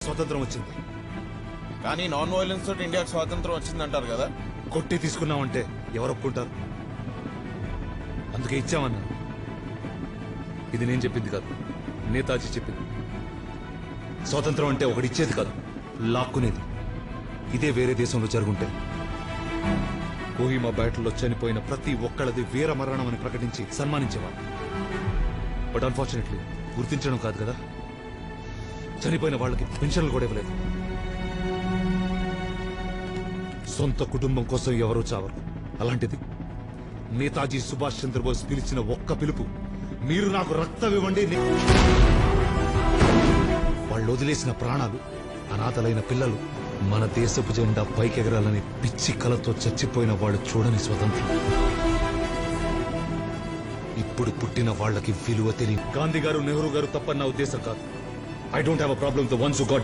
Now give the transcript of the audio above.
స్వతంత్రం వచ్చింది. కానీ నాన్ వైలెన్స్ తోటి ఇండియాకి స్వాతంత్రం వచ్చిందంటారు కదా. కొట్టి తీసుకున్నామంటే ఎవరు ఒప్పుకుంటారు? అందుకే ఇచ్చామన్నా. ఇది నేను చెప్పింది కాదు, నేతాజీ చెప్పింది. స్వాతంత్రం అంటే ఒకటిచ్చేది కాదు, లాక్కునేది. ఇదే వేరే దేశంలో జరుగుంటే కోహిమా బ్యాటిల్లో చనిపోయిన ప్రతి ఒక్కళ్ళది వీర మరణం అని ప్రకటించి సన్మానించేవాడు. బట్ అన్ఫార్చునేట్లీ గుర్తించడం కాదు కదా, చనిపోయిన వాళ్ళకి పెన్షన్లు కూడా ఇవ్వలేదు. సొంత కుటుంబం కోసం ఎవరూ చావరు. అలాంటిది నేతాజీ సుభాష్ చంద్రబోస్ పిలిచిన ఒక్క పిలుపు, మీరు నాకు రక్తం ఇవ్వండి. వాళ్ళు వదిలేసిన ప్రాణాలు, అనాథలైన పిల్లలు, మన దేశపు జెండా పైకెగరాలని పిచ్చి కలతో చచ్చిపోయిన వాళ్ళు చూడని స్వతంత్రం. ఇప్పుడు పుట్టిన వాళ్ళకి విలువ తెలియదు. గాంధీ గారు, నెహ్రూ గారు తప్పన్న ఉద్దేశం కాదు. I don't have a problem the ones who got